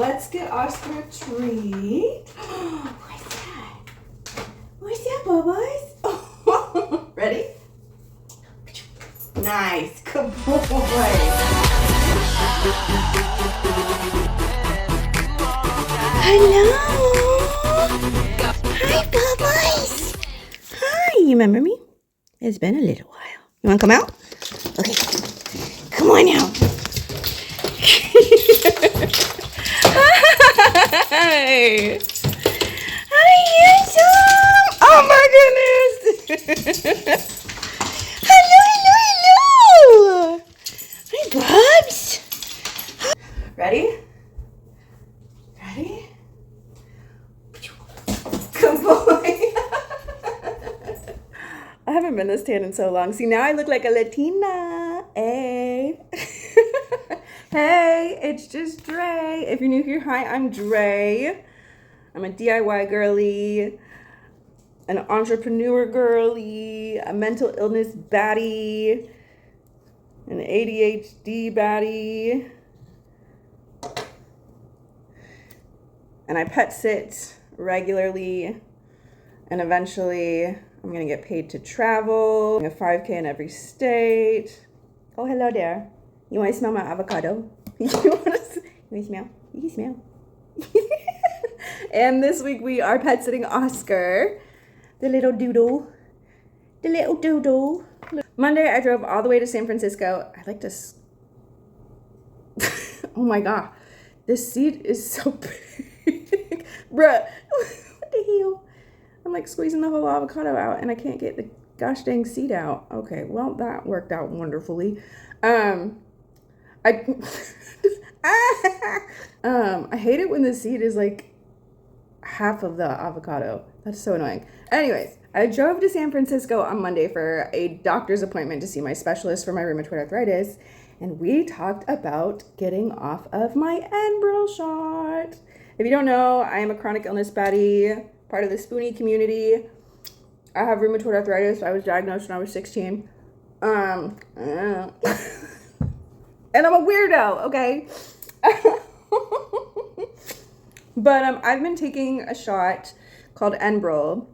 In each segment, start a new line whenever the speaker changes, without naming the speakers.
let's get Oscar a treat. What's that? What's that, Bubbles? Oh, ready? Nice. Good boy. Hello. Hi, Bubbles. Hi. You remember me? It's been a little while. You want to come out? Okay. Come on now. Hi. Hi, handsome. Oh, my goodness. Hello. Hi, Bubs. Ready? Good boy. I haven't been this tan in so long. See, now I look like a Latina. Hey. Hey, it's just Dre. If you're new here, hi, I'm Dre. I'm a DIY girly, an entrepreneur girly, a mental illness baddie, an ADHD baddie, and I pet sit regularly, and eventually I'm gonna get paid to travel, a 5K in every state. Oh, hello there. You want to smell my avocado? You want to smell? You can smell. And this week we are pet sitting Oscar, the little doodle. The little doodle. Monday I drove all the way to San Francisco. I like to... Oh my god. This seat is so big. Bruh. What the hell? I'm like squeezing the whole avocado out and I can't get the gosh dang seat out. Okay, well that worked out wonderfully. I hate it when the seed is like half of the avocado. That's so annoying. Anyways, I drove to San Francisco on Monday for a doctor's appointment to see my specialist for my rheumatoid arthritis, and we talked about getting off of my Enbrel shot. If you don't know, I am a chronic illness baddie, part of the Spoonie community. I have rheumatoid arthritis. I was diagnosed when I was 16. And I'm a weirdo, okay? But I've been taking a shot called Enbrel.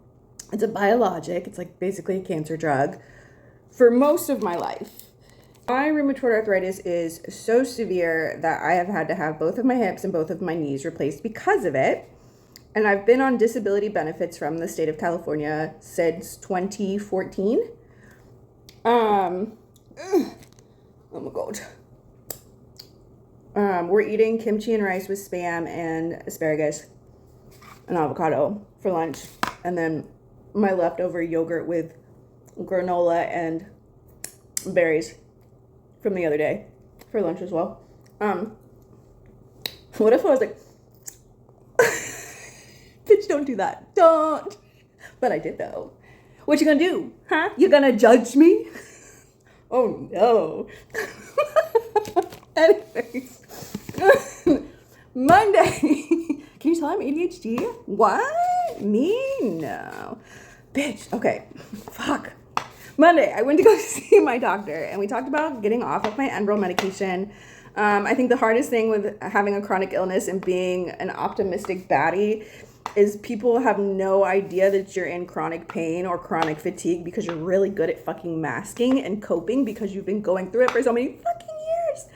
It's a biologic. It's like basically a cancer drug for most of my life. My rheumatoid arthritis is so severe that I have had to have both of my hips and both of my knees replaced because of it. And I've been on disability benefits from the state of California since 2014. Oh my God. We're eating kimchi and rice with Spam and asparagus and avocado for lunch. And then my leftover yogurt with granola and berries from the other day for lunch as well. What if I was like, bitch, don't do that. Don't. But I did though. What you gonna do? Huh? You gonna judge me? Oh no. Anyways. Monday. Can you tell I'm ADHD? What? Me? No. Bitch. Okay. Fuck. Monday, I went to go see my doctor and we talked about getting off of my Enbrel medication. I think the hardest thing with having a chronic illness and being an optimistic baddie is people have no idea that you're in chronic pain or chronic fatigue because you're really good at fucking masking and coping because you've been going through it for so many fucking years.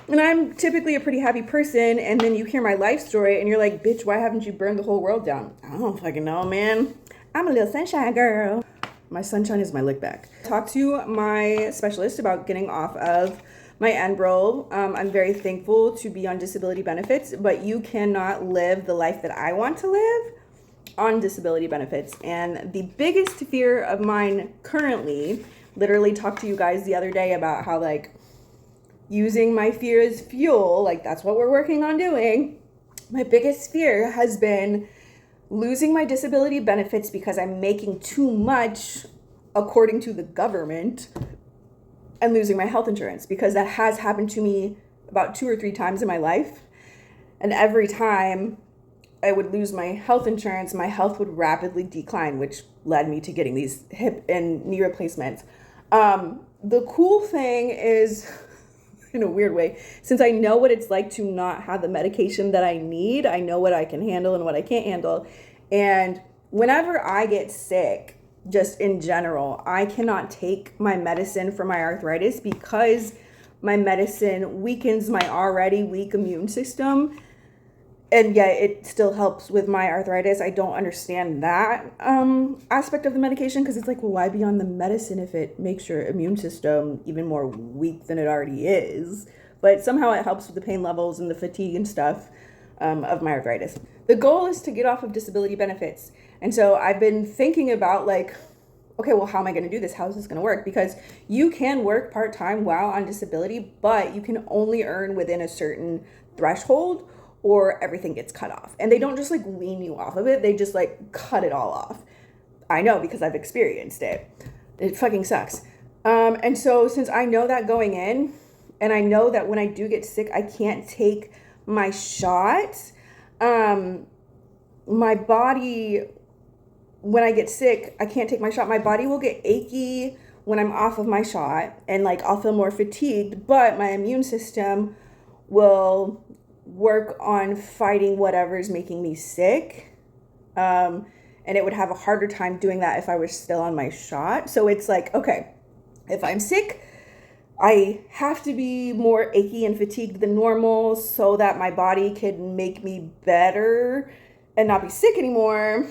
And I'm typically a pretty happy person, and then you hear my life story and you're like, bitch, why haven't you burned the whole world down? I don't fucking know, man. I'm a little sunshine girl. My sunshine is my lick back. Talk to my specialist about getting off of my Enbrel. I'm very thankful to be on disability benefits, but you cannot live the life that I want to live on disability benefits. And the biggest fear of mine currently, literally talked to you guys the other day about how like using my fear as fuel, like that's what we're working on doing. My biggest fear has been losing my disability benefits because I'm making too much according to the government, and losing my health insurance, because that has happened to me about 2 or 3 times in my life. And every time I would lose my health insurance, my health would rapidly decline, which led me to getting these hip and knee replacements. The cool thing is in a weird way. Since I know what it's like to not have the medication that I need, I know what I can handle and what I can't handle. And whenever I get sick, just in general, I cannot take my medicine for my arthritis because my medicine weakens my already weak immune system. And yet it still helps with my arthritis. I don't understand that aspect of the medication, because it's like, well, why be on the medicine if it makes your immune system even more weak than it already is? But somehow it helps with the pain levels and the fatigue and stuff of my arthritis. The goal is to get off of disability benefits. And so I've been thinking about like, okay, well, how am I going to do this? How is this going to work? Because you can work part-time while on disability, but you can only earn within a certain threshold, or everything gets cut off. And they don't just like wean you off of it. They just like cut it all off. I know because I've experienced it. It fucking sucks. And so since I know that going in, and I know that when I do get sick, I can't take my shot, my body, when I get sick, I can't take my shot. My body will get achy when I'm off of my shot, and like I'll feel more fatigued, but my immune system will work on fighting whatever's making me sick. And it would have a harder time doing that if I was still on my shot. So it's like, okay, if I'm sick, I have to be more achy and fatigued than normal so that my body can make me better and not be sick anymore,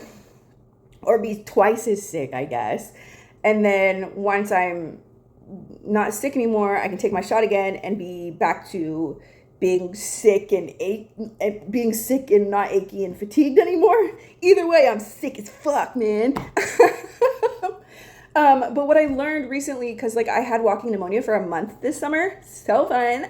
or be twice as sick, I guess. And then once I'm not sick anymore, I can take my shot again and be back to being sick and being sick and not achy and fatigued anymore. Either way, I'm sick as fuck, man. But what I learned recently, because like I had walking pneumonia for a month this summer, so fun.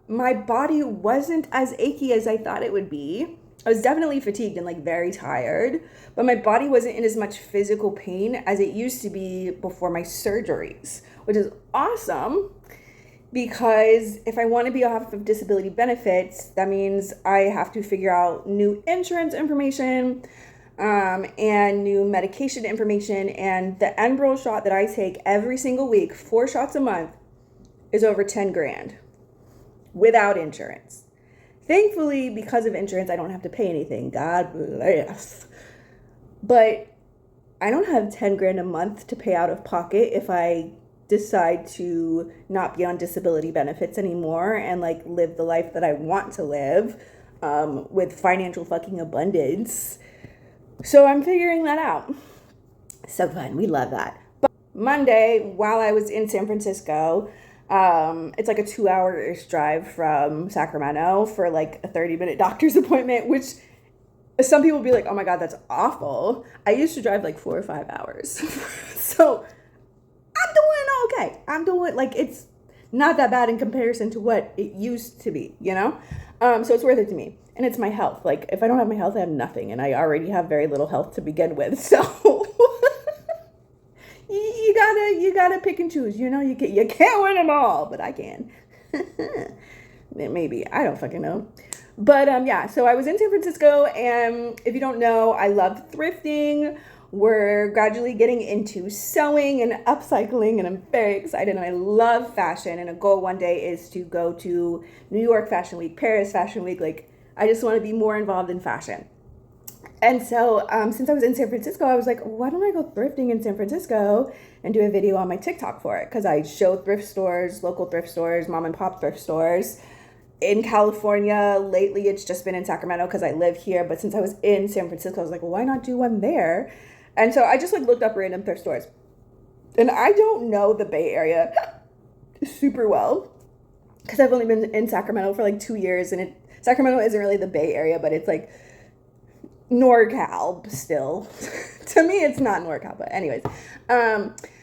My body wasn't as achy as I thought it would be. I was definitely fatigued and like very tired, but my body wasn't in as much physical pain as it used to be before my surgeries, which is awesome. Because if I want to be off of disability benefits, that means I have to figure out new insurance information and new medication information. And the Enbrel shot that I take every single week, 4 shots a month, is over 10 grand without insurance. Thankfully, because of insurance, I don't have to pay anything. God bless. But I don't have 10 grand a month to pay out of pocket if I decide to not be on disability benefits anymore and like live the life that I want to live with financial fucking abundance. So I'm figuring that out. So fun. We love that. But Monday, while I was in San Francisco, it's like a 2-hour-ish drive from Sacramento for like a 30-minute doctor's appointment, which some people would be like, oh my God, that's awful. I used to drive like 4 or 5 hours. So I'm doing okay. I'm doing like, it's not that bad in comparison to what it used to be, you know? So it's worth it to me. And it's my health. Like if I don't have my health, I have nothing. And I already have very little health to begin with. So you gotta pick and choose, you know? You can't win them all, but I can. Maybe, I don't fucking know. But yeah, so I was in San Francisco, and if you don't know, I love thrifting. We're gradually getting into sewing and upcycling, and I'm very excited, and I love fashion, and a goal one day is to go to New York Fashion Week, Paris Fashion Week. Like, I just want to be more involved in fashion. And so since I was in San Francisco, I was like, why don't I go thrifting in San Francisco and do a video on my TikTok for it? Because I show thrift stores, local thrift stores, mom and pop thrift stores. In California, lately it's just been in Sacramento because I live here. But since I was in San Francisco, I was like, well, why not do one there? And so I just like looked up random thrift stores. And I don't know the Bay Area super well because I've only been in Sacramento for like 2 years. And Sacramento isn't really the Bay Area, but it's like NorCal still. To me, it's not NorCal, but anyways.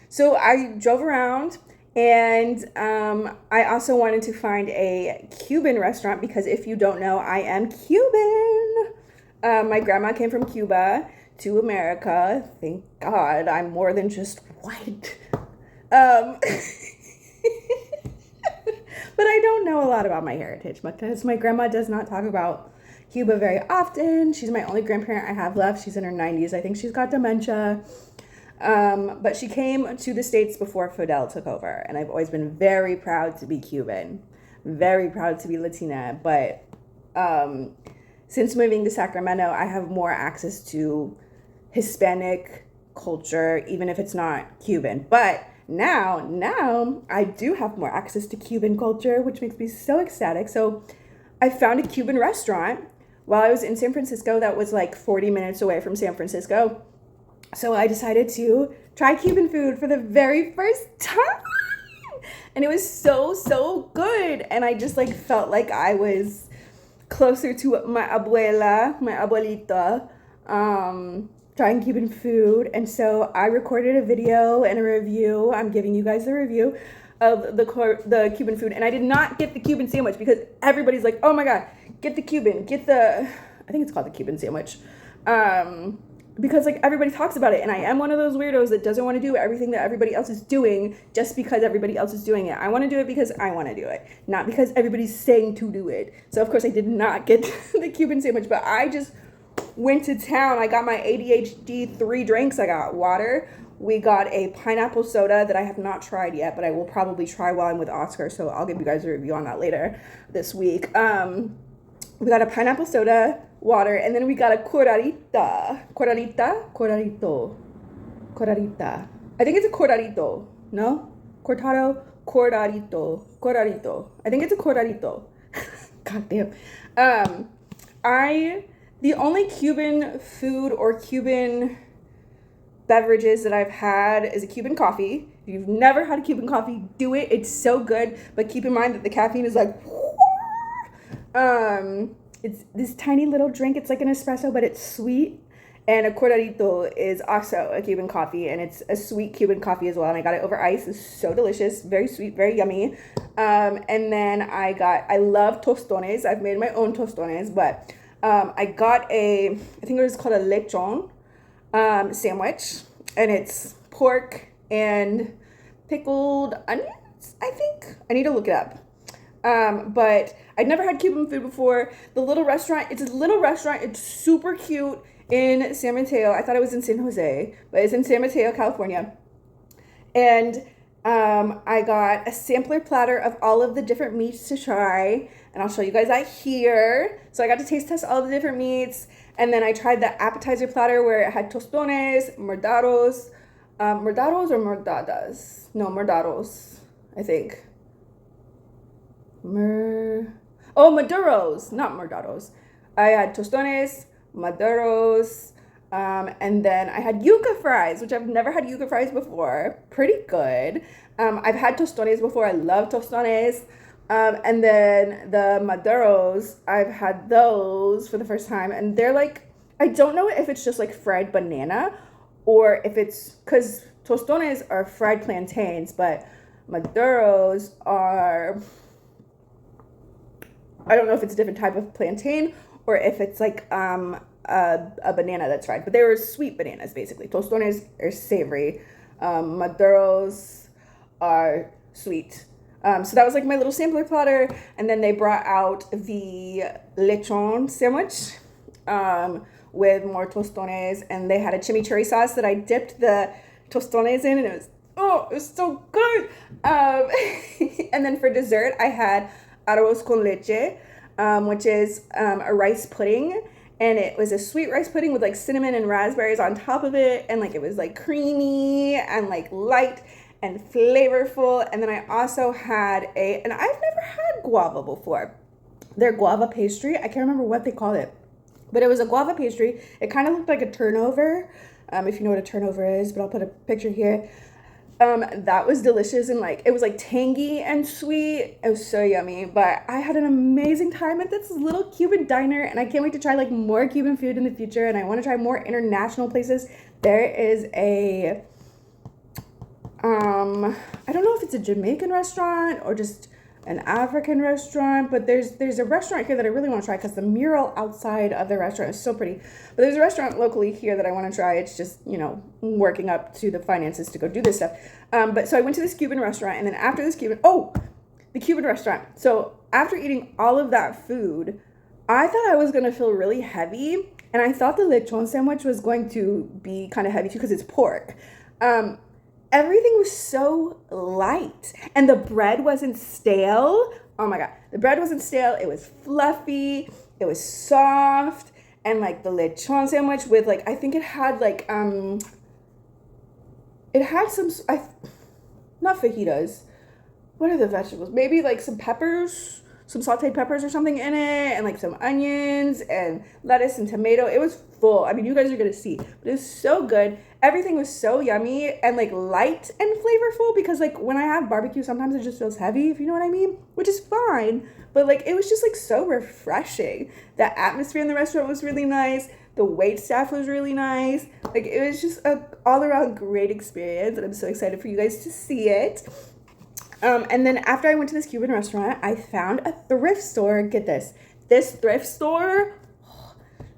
So I drove around, and I also wanted to find a Cuban restaurant because if you don't know, I am Cuban. My grandma came from Cuba to America. Thank God I'm more than just white. But I don't know a lot about my heritage because my grandma does not talk about Cuba very often. She's my only grandparent I have left. She's in her 90s. I think she's got dementia. But she came to the States before Fidel took over, and I've always been very proud to be Cuban, very proud to be Latina. But since moving to Sacramento, I have more access to Hispanic culture, even if it's not Cuban. But now I do have more access to Cuban culture, which makes me so ecstatic. So I found a Cuban restaurant while I was in San Francisco that was like 40 minutes away from San Francisco. So I decided to try Cuban food for the very first time. And it was so good. And I just like felt like I was closer to my abuelita, trying Cuban food. And so I recorded a video and a review. I'm giving you guys a review of the Cuban food. And I did not get the Cuban sandwich because everybody's like, oh my God, get the Cuban, I think it's called the Cuban sandwich. Because like everybody talks about it, and I am one of those weirdos that doesn't want to do everything that everybody else is doing just because everybody else is doing it. I want to do it because I want to do it, not because everybody's saying to do it. So of course I did not get the Cuban sandwich, but I just went to town. I got my ADHD 3 drinks. I got water. We got a pineapple soda that I have not tried yet, but I will probably try while I'm with Oscar. So I'll give you guys a review on that later this week. We got a pineapple soda, water, and then we got a corarita. Corarito. I think it's a corarito. No? Cortado? Corarito. I think it's a corarito. God damn. The only Cuban food or Cuban beverages that I've had is a Cuban coffee. If you've never had a Cuban coffee, do it. It's so good. But keep in mind that the caffeine is like... It's this tiny little drink. It's like an espresso, but it's sweet. And a cortadito is also a Cuban coffee, and it's a sweet Cuban coffee as well. And I got it over ice. It's so delicious, very sweet, very yummy. And then I love tostones. I've made my own tostones, but I got I think it was called a lechon sandwich, and it's pork and pickled onions, I think. I need to look it up. But I'd never had Cuban food before. It's a little restaurant. It's super cute in San Mateo. I thought it was in San Jose, but it's in San Mateo, California. And I got a sampler platter of all of the different meats to try, and I'll show you guys that here. So I got to taste test all the different meats, and then I tried the appetizer platter where it had tostones, mordados, mordados or mordadas? No, mordados, I think. Maduros, not mordados. I had tostones, maduros, and then I had yuca fries, which I've never had yuca fries before. Pretty good. I've had tostones before. I love tostones. And then the maduros, I've had those for the first time, and they're like, I don't know if it's just like fried banana or if it's, because tostones are fried plantains, but maduros are, I don't know if it's a different type of plantain or if it's like a banana that's fried. But they were sweet bananas, basically. Tostones are savory. Maduros are sweet. So that was like my little sampler platter. And then they brought out the lechon sandwich with more tostones. And they had a chimichurri sauce that I dipped the tostones in. And it was so good. And then for dessert, I had arroz con leche, which is a rice pudding, and it was a sweet rice pudding with like cinnamon and raspberries on top of it, and like it was like creamy and like light and flavorful. And then I also had and I've never had guava before. Their guava pastry, I can't remember what they called it, but it was a guava pastry. It kind of looked like a turnover, if you know what a turnover is, but I'll put a picture here. That was delicious, and like it was like tangy and sweet. It was so yummy. But I had an amazing time at this little Cuban diner, and I can't wait to try like more Cuban food in the future, and I want to try more international places. There is a I don't know if it's a Jamaican restaurant or just an African restaurant, but there's a restaurant here that I really want to try because the mural outside of the restaurant is so pretty. But there's a restaurant locally here that I want to try. It's just, working up to the finances to go do this stuff. But so I went to this Cuban restaurant, and then after this the Cuban restaurant. So after eating all of that food, I thought I was going to feel really heavy, and I thought the lechon sandwich was going to be kind of heavy too because it's pork. Everything was so light, and the bread wasn't stale. Oh my god, the bread wasn't stale. It was fluffy, it was soft, and like the lechon sandwich with like, I think it had like it had some not fajitas. What are the vegetables? Maybe like some peppers, some sauteed peppers or something in it, and like some onions and lettuce and tomato. It was full. I mean, you guys are gonna see, but it was so good. Everything was so yummy and like light and flavorful, because like when I have barbecue, sometimes it just feels heavy, if you know what I mean, which is fine. But like it was just like so refreshing. The atmosphere in the restaurant was really nice. The wait staff was really nice. Like it was just a all around great experience, and I'm so excited for you guys to see it. And then after I went to this Cuban restaurant, I found a thrift store. Get this. This thrift store,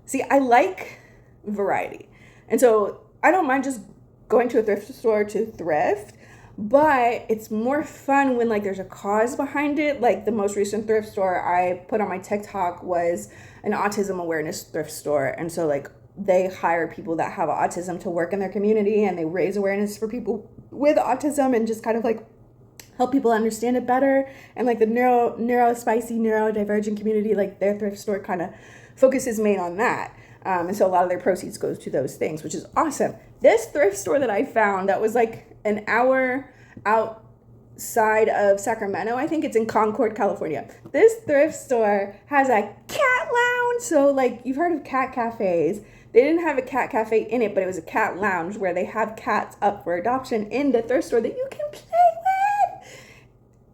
see, I like variety. And so I don't mind just going to a thrift store to thrift, but it's more fun when like there's a cause behind it. Like the most recent thrift store I put on my TikTok was an autism awareness thrift store. And so like they hire people that have autism to work in their community, and they raise awareness for people with autism and just kind of like help people understand it better. And like the neurodivergent community, like their thrift store kind of focuses main on that. And so a lot of their proceeds goes to those things, which is awesome. This thrift store that I found that was like an hour outside of Sacramento, I think it's in Concord, California. This thrift store has a cat lounge. So like you've heard of cat cafes. They didn't have a cat cafe in it, but it was a cat lounge where they have cats up for adoption in the thrift store that you can play with.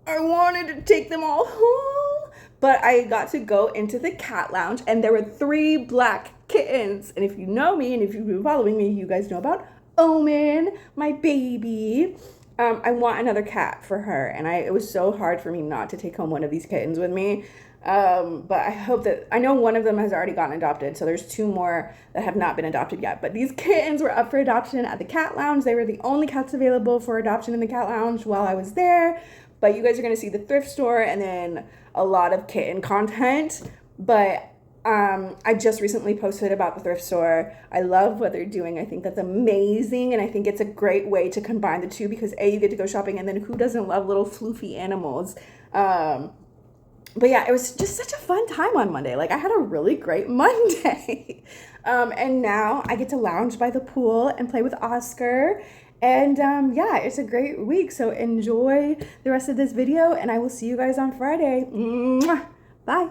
I wanted to take them all home, but I got to go into the cat lounge, and there were 3 black kittens. And if you know me, and if you've been following me, you guys know about Omen, my baby. I want another cat for her, and it was so hard for me not to take home one of these kittens with me. But I hope that, I know one of them has already gotten adopted, so there's 2 more that have not been adopted yet. But these kittens were up for adoption at the cat lounge. They were the only cats available for adoption in the cat lounge while I was there. But you guys are going to see the thrift store and then a lot of kitten content. But I just recently posted about the thrift store. I love what they're doing. I think that's amazing. And I think it's a great way to combine the two, because A, you get to go shopping, and then who doesn't love little floofy animals? But yeah, it was just such a fun time on Monday. Like I had a really great Monday. And now I get to lounge by the pool and play with Oscar. And yeah, it's a great week. So enjoy the rest of this video, and I will see you guys on Friday. Mwah. Bye.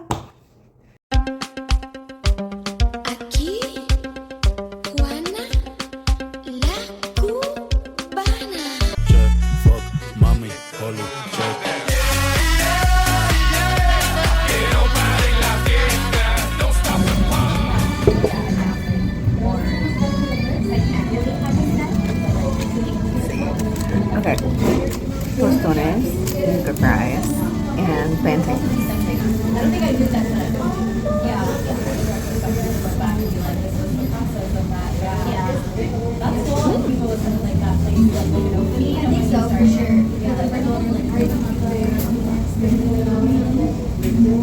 Okay, tostones, yuca fries, and plantain. I don't think I did that. Yeah. That's cool. People with something like that. I think so, for sure. Yeah, like we're going like crazy. But you know,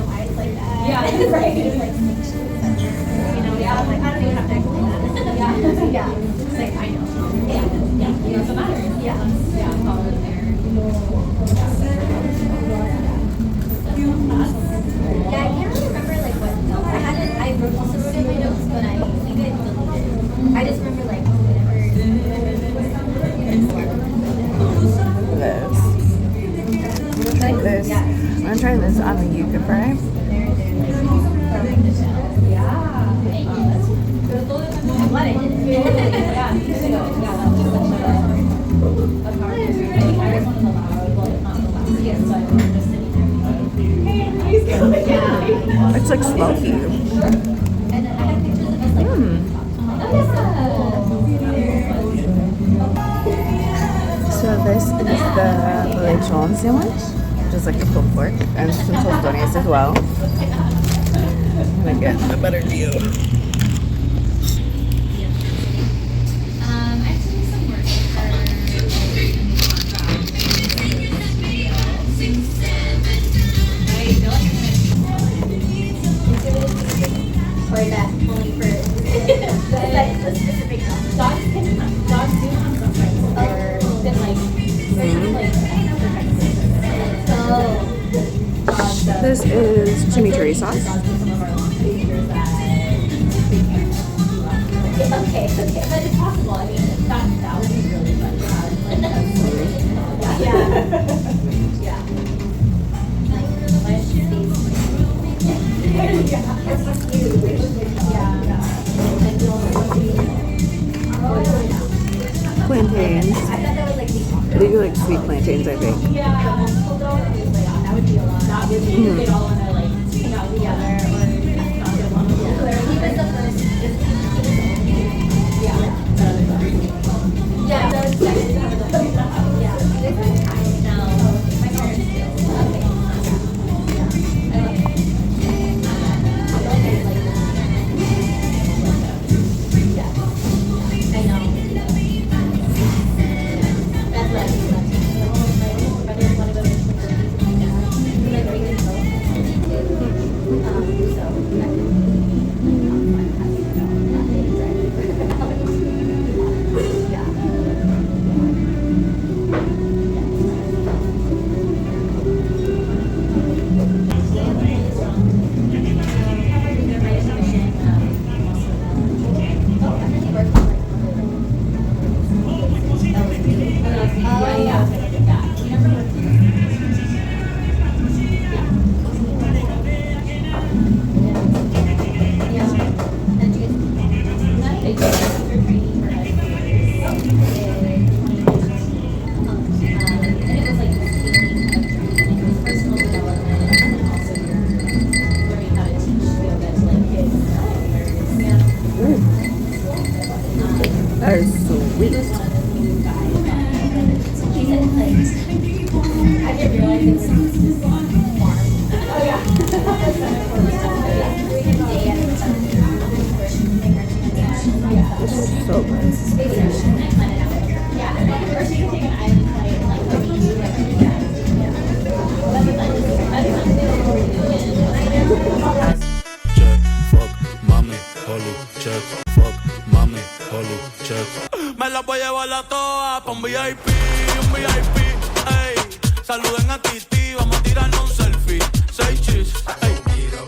I like that. Yeah, right. It's like, you know, yeah, like I don't even have to explain that. Yeah. Yeah. It's like, I know. Yeah. Yeah. It doesn't matter. Yeah. Yeah. I'm following there. Yeah, I can't really remember like what I wrote most of it in my notes, but I think I deleted it. I just remember like whatever. This. I'm gonna try this on the yuca fry. I'm glad I did it. It's like smoky. So this is the lechon sandwich, which is like the pulled pork, and some tostones as well. I'm gonna get a better view. Or that only for like the specific dogs do have some. cranberry sauce.
Okay, but it's possible. I mean, that would be really fun to have. Like, yeah. Yeah.
Plantains. They do like sweet plantains, I think.
Yeah, that would be a lot. That would be they all want to like hang out together or not get along together. He was the first. Yeah. Yeah. So excited to have a yeah. No. My parents do. Okay. I love it. Yeah. I know. That's what I think.
That is sweet.
I didn't realize it was farm. Oh yeah.
This is so good.
Check, fuck, mami, holy, check, fuck, mami, holy, check. Me la voy a llevar a todas pa' un VIP, ey. Saluden a Titi, vamos a tirarnos un selfie. Say cheese, ey.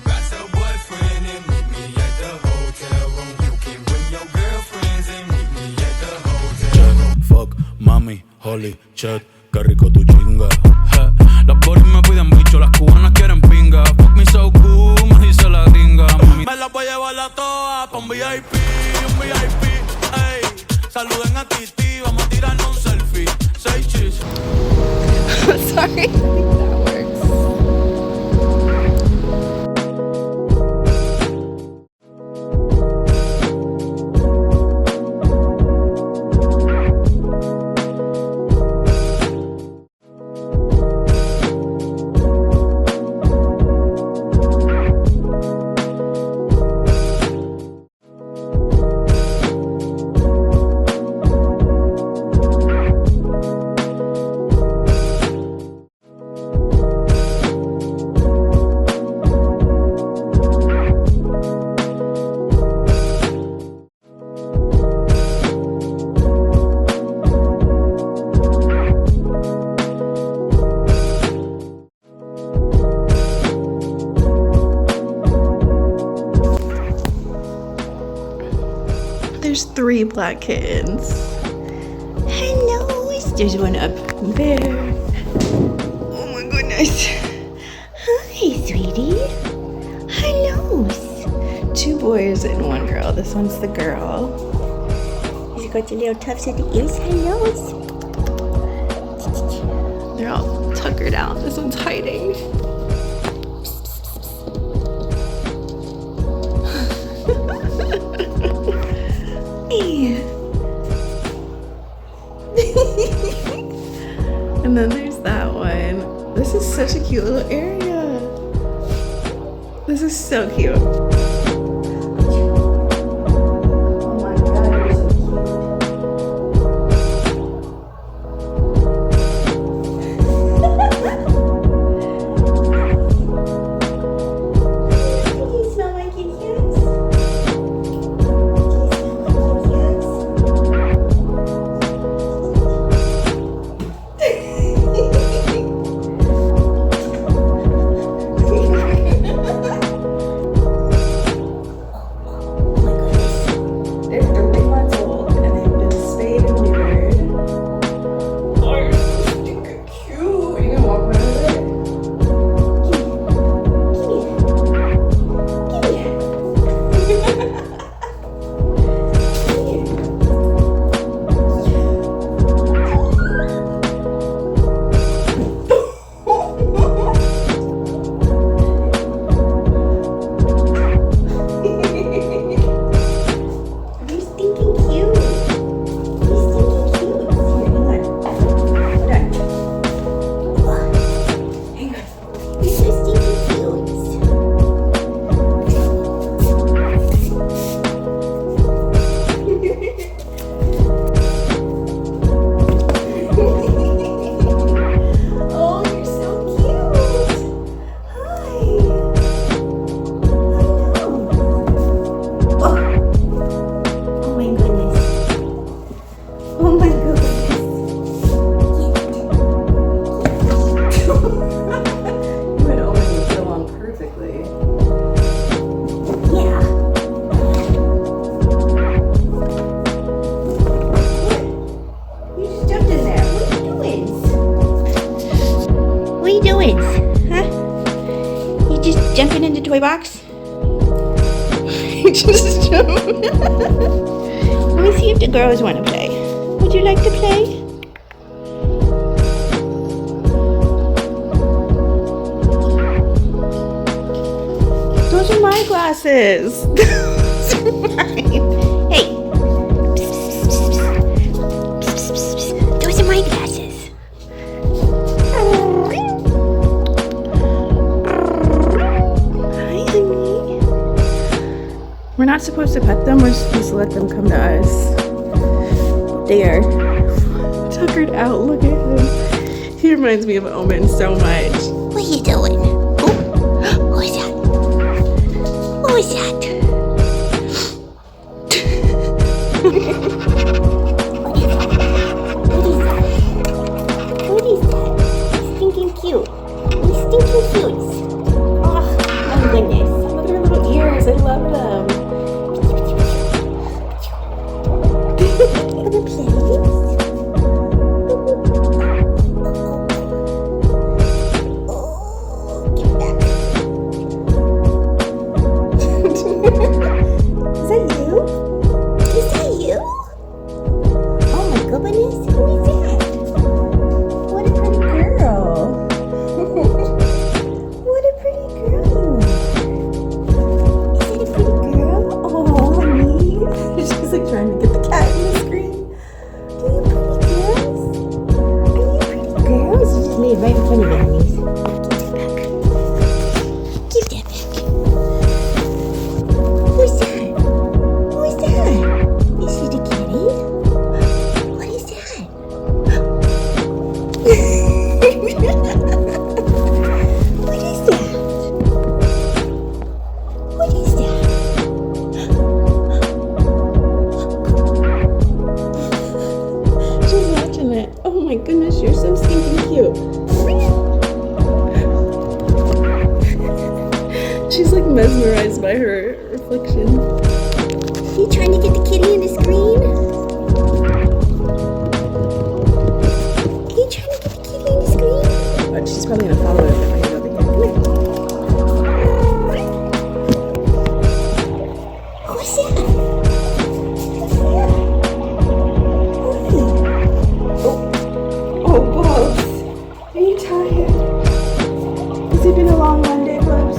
Got your boyfriend and meet me at the hotel room. You can bring your girlfriends and meet me at the hotel
Check, fuck, mami, holy, check. Qué rico tu chinga. Je, las boris me piden bicho, las cubanas quieren pinga. Fuck me so cool, me dice la gringa. Me la voy a llevar a todas pa' un VIP, ey. Saluden a Titi, vamos a tirarnos un selfie. Say cheese.
Sorry. I think that works. There's 3 black kittens. Hello, there's one up there. Oh my goodness. Hi, sweetie. Hello. 2 boys and 1 girl. This one's the girl. He's got the little tufts at the ears. Hello. They're all tuckered out. This one's hiding. And then there's that one. This is such a cute little area. This is so cute. Oh my god, you're so cute. Can you smell my kitty cats? toy box? Just let me see if the girls want to play. Would you like to play? Those are my glasses. Those are mine. Hey. Those are my glasses. Hi, honey. We're not supposed to pet them. We're supposed to let them come to us. They are tuckered out. Look at him. He reminds me of Omen so much.
What are you doing? Oh, who is that? Who is that? What is that? Stinking cute. Stinking cute.
Oh, my goodness. Look at her little ears. I love them.
Wanna play? Oh, get back. Is that you? Is that you? Oh my goodness, who is that? What a pretty girl. What a pretty girl. Is that a pretty girl?
Oh, honey. She's like trying to get the cat in the screen.
Are you pretty girls? Are you pretty girls? You just made it right in front of me, honeys. Give that back. Who's that? Who is that? Is it a kitty? What is that? What is that? What is that?
She's watching it. Oh my goodness, you're so stinking cute. She's like mesmerized by her reflection.
You trying to get the kitty in the screen? Are you trying to get the kitty in the screen?
But she's probably gonna follow it if I get over here. Come here.
Who's that? Who's that?
Oh, Bubs. Are you tired? Has it been a long Monday, Bubs?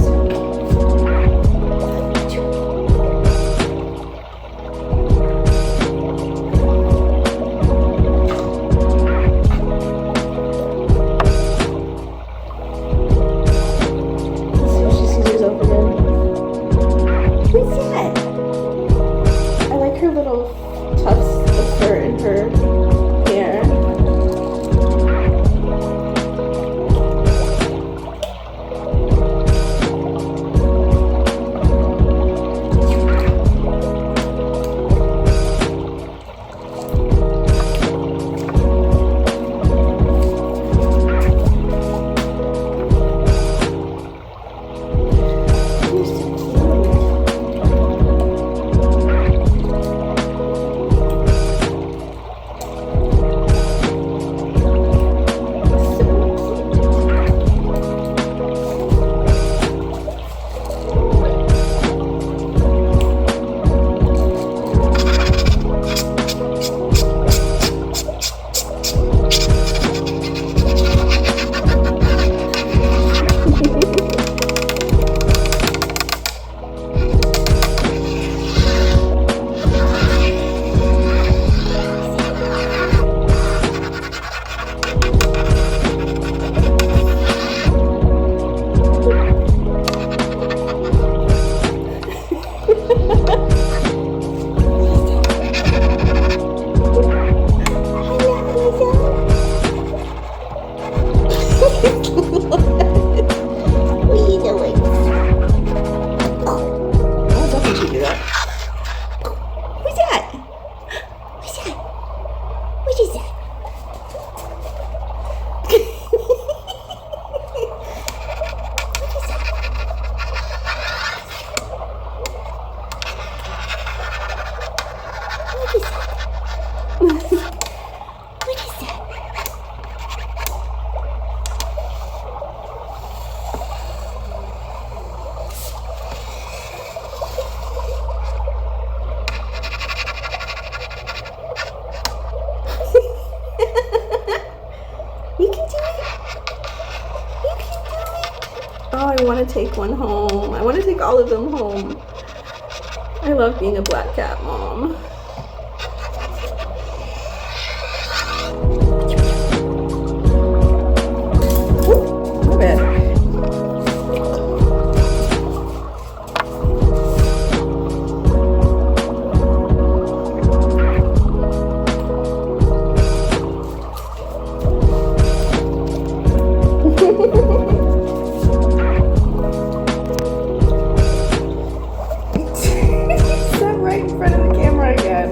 take one home. I want to take all of them home. I love being a black cat mom. Ooh, my bad. Sat right in front of the camera again.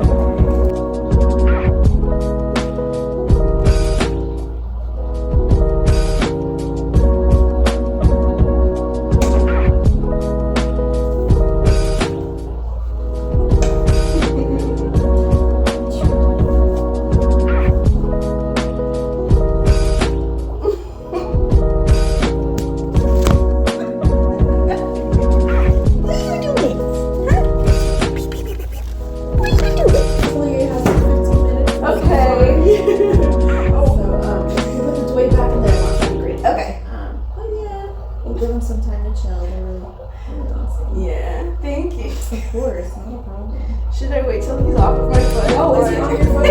What are you doing? Huh? What are you doing?
Hopefully it has 15 minutes.
Okay.
So, you put the toy back in there. That'd be great.
Okay.
But yeah, we'll give them some time to chill. They're really awesome.
Yeah. Thank you.
Of course, not a problem.
Should I wait till he's off of my foot?
Oh, is he on your foot?